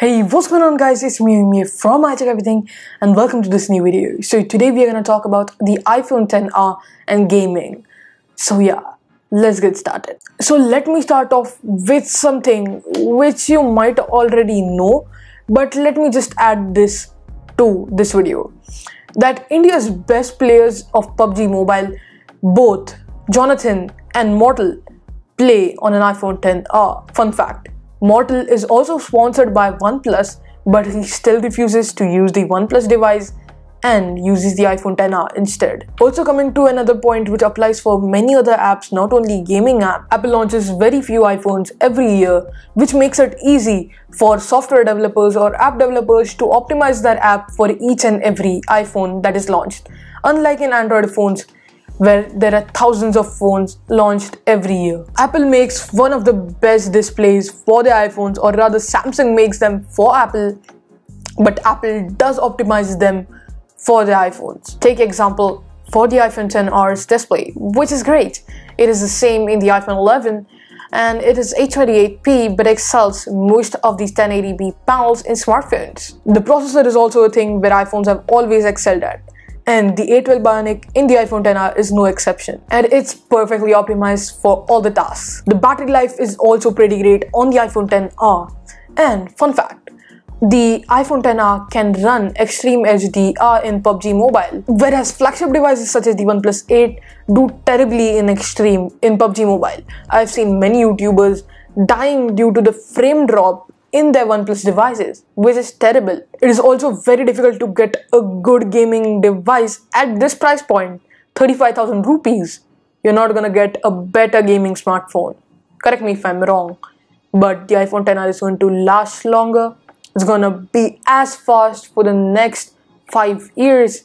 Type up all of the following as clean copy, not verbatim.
Hey, what's going on guys, it's me from I Check Everything and welcome to this new video. So today we are going to talk about the iPhone XR and gaming. So yeah, let's get started. So let me start off with something which you might already know, but let me just add this to this video. That India's best players of PUBG Mobile, both Jonathan and Mortal, play on an iPhone XR. Fun fact. Mortal is also sponsored by OnePlus, but he still refuses to use the OnePlus device and uses the iPhone XR instead. Also coming to another point which applies for many other apps, not only gaming apps, Apple launches very few iPhones every year, which makes it easy for software developers or app developers to optimize their app for each and every iPhone that is launched. Unlike in Android phones, where there are thousands of phones launched every year. Apple makes one of the best displays for the iPhones, or rather Samsung makes them for Apple, but Apple does optimize them for the iPhones. Take example for the iPhone XR's display, which is great. It is the same in the iPhone 11 and it is H28p but excels most of these 1080p panels in smartphones. The processor is also a thing where iPhones have always excelled at, and the A12 Bionic in the iPhone XR is no exception, and it's perfectly optimized for all the tasks. The battery life is also pretty great on the iPhone XR. And fun fact, the iPhone XR can run Extreme HDR in PUBG Mobile, whereas flagship devices such as the OnePlus 8 do terribly in Extreme in PUBG Mobile. I've seen many YouTubers dying due to the frame drop in their OnePlus devices, which is terrible. It is also very difficult to get a good gaming device at this price point, 35,000 rupees. You're not gonna get a better gaming smartphone. Correct me if I'm wrong, but the iPhone XR is going to last longer. It's gonna be as fast for the next 5 years,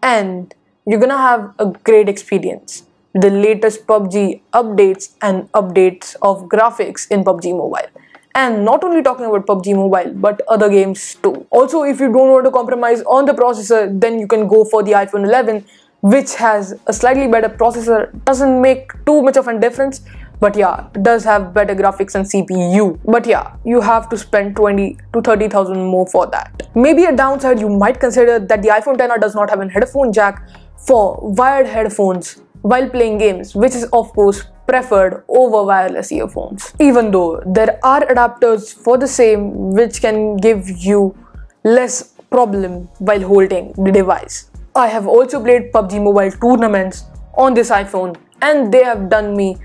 and you're gonna have a great experience. The latest PUBG updates and updates of graphics in PUBG Mobile. And not only talking about PUBG Mobile, but other games too. Also, if you don't want to compromise on the processor, then you can go for the iPhone 11, which has a slightly better processor. Doesn't make too much of a difference, but yeah, it does have better graphics and CPU. But yeah, you have to spend 20 to 30,000 more for that. Maybe a downside you might consider that the iPhone XR does not have a headphone jack for wired headphones while playing games, which is of course preferred over wireless earphones. Even though there are adapters for the same which can give you less problem while holding the device. I have also played PUBG Mobile tournaments on this iPhone and they have done me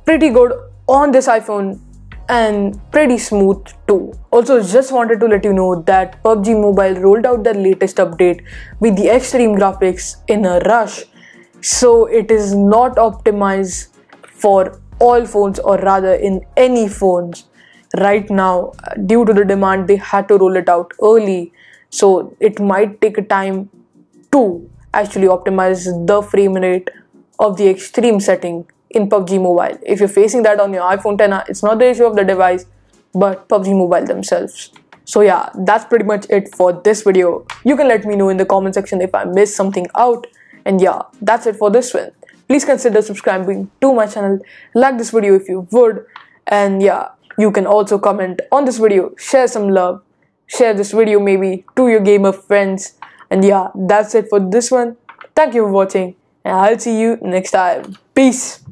pretty good on this iPhone and pretty smooth too. Also, just wanted to let you know that PUBG Mobile rolled out their latest update with the extreme graphics in a rush, so it is not optimized for all phones, or rather in any phones right now. Due to the demand, they had to roll it out early, so it might take a time to actually optimize the frame rate of the extreme setting in PUBG Mobile. If you're facing that on your iPhone XR, it's not the issue of the device but PUBG Mobile themselves. So yeah, that's pretty much it for this video. You can let me know in the comment section if I missed something out. And yeah, that's it for this one. Please consider subscribing to my channel, like this video if you would, and yeah, you can also comment on this video, share some love, share this video maybe to your gamer friends, and yeah, that's it for this one. Thank you for watching, and I'll see you next time. Peace.